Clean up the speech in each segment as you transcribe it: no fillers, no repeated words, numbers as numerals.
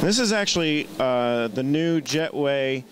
This is actually the new Jetway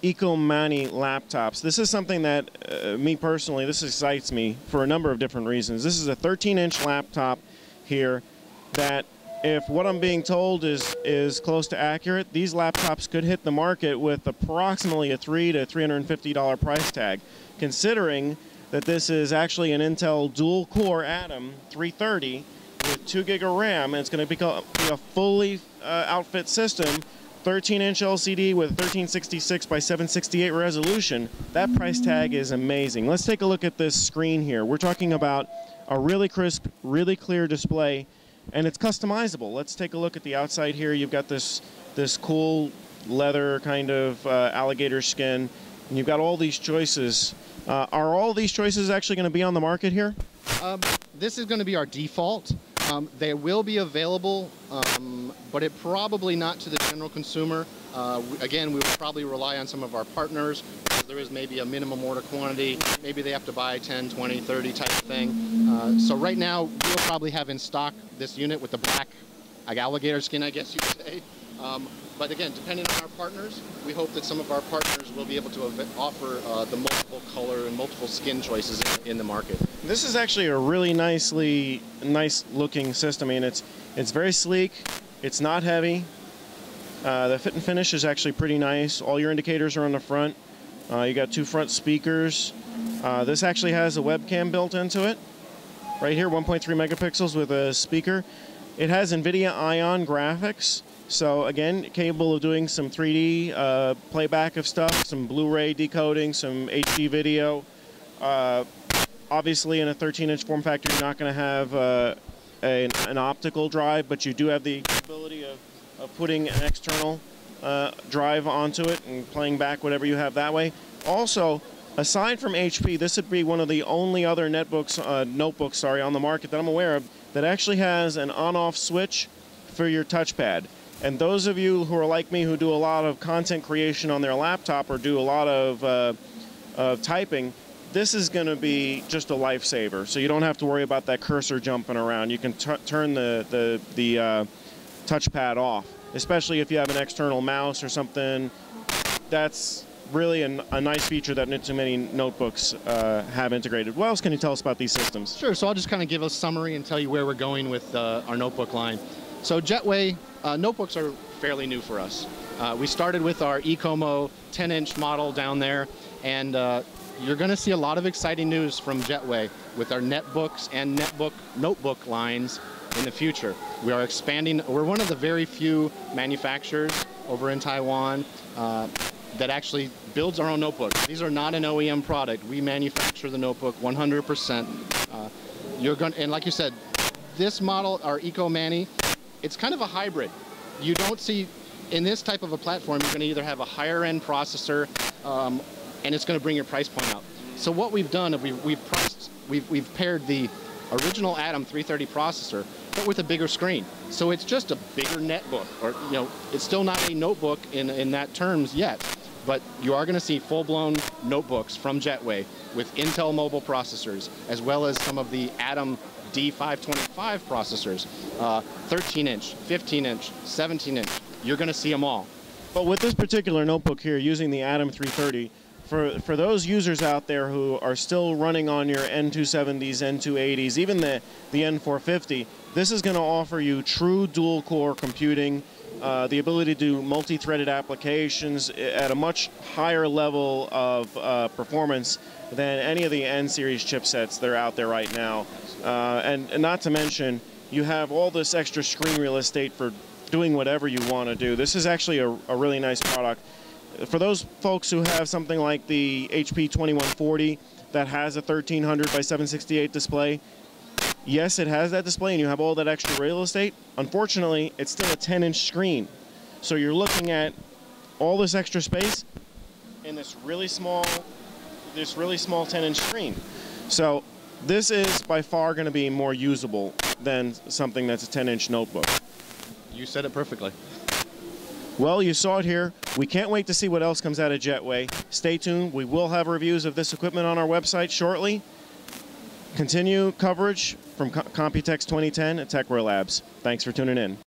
Mani laptops. This is something that, me personally, this excites me for a number of different reasons. This is a 13-inch laptop here that, if what I'm being told is close to accurate, these laptops could hit the market with approximately a $300 to $350 price tag, considering that this is actually an Intel dual-core Atom 330 with 2 gig of RAM, and it's going to be a fully outfit system, 13-inch LCD with 1366 by 768 resolution. That price tag is amazing. Let's take a look at this screen here. We're talking about a really crisp, really clear display, and it's customizable. Let's take a look at the outside here. You've got this cool leather kind of alligator skin, and you've got all these choices. Are all these choices actually going to be on the market here? This is going to be our default. They will be available, but it probably not to the general consumer. Again, we will probably rely on some of our partners. There is maybe a minimum order quantity. Maybe they have to buy 10, 20, 30 type of thing. So right now, we'll probably have in stock this unit with the black alligator skin, I guess you could say. But again, depending on our partners, we hope that some of our partners will be able to offer the multiple color and multiple skin choices in the market. This is actually a really nice looking system. I mean, it's very sleek. It's not heavy. The fit and finish is actually pretty nice. All your indicators are on the front. You got 2 front speakers. This actually has a webcam built into it. Right here, 1.3 megapixels with a speaker. It has NVIDIA Ion graphics. So again, capable of doing some 3D playback of stuff, some Blu-ray decoding, some HD video. Obviously, in a 13-inch form factor, you're not going to have an optical drive, but you do have the ability of putting an external drive onto it and playing back whatever you have that way. Also, aside from HP, this would be one of the only other notebooks on the market that I'm aware of that actually has an on-off switch for your touchpad. And those of you who are like me, who do a lot of content creation on their laptop or do a lot of typing, this is going to be just a lifesaver. So you don't have to worry about that cursor jumping around. You can turn the touchpad off, especially if you have an external mouse or something. That's really a nice feature that not too many notebooks have integrated. What else can you tell us about these systems? Sure. So I'll just kind of give a summary and tell you where we're going with our notebook line. So Jetway notebooks are fairly new for us. We started with our Ecomo 10-inch model down there, and you're going to see a lot of exciting news from Jetway with our netbooks and notebook lines in the future. We are expanding. We're one of the very few manufacturers over in Taiwan that actually builds our own notebooks. These are not an OEM product. We manufacture the notebook 100%. And like you said, this model, our Mani, it's kind of a hybrid. You don't see, in this type of a platform, you're going to either have a higher end processor, and it's going to bring your price point up. So what we've done, we've paired the original Atom 330 processor, but with a bigger screen. So it's just a bigger netbook, or it's still not a notebook in that terms yet, but you are going to see full-blown notebooks from Jetway with Intel mobile processors, as well as some of the Atom D525 processors, 13-inch, 15-inch, 17-inch. You're going to see them all. But with this particular notebook here, using the Atom 330, for those users out there who are still running on your N270s, N280s, even the N450, this is going to offer you true dual-core computing, the ability to do multi-threaded applications at a much higher level of performance than any of the N-series chipsets that are out there right now. And not to mention, you have all this extra screen real estate for doing whatever you want to do. This is actually a really nice product. For those folks who have something like the HP 2140 that has a 1300 by 768 display, yes, it has that display and you have all that extra real estate. Unfortunately, it's still a 10-inch screen. So you're looking at all this extra space in this really small 10-inch screen. So this is by far going to be more usable than something that's a 10-inch notebook. You said it perfectly. Well, you saw it here. We can't wait to see what else comes out of Jetway. Stay tuned. We will have reviews of this equipment on our website shortly. Continue coverage from Computex 2010 at TechwareLabs. Thanks for tuning in.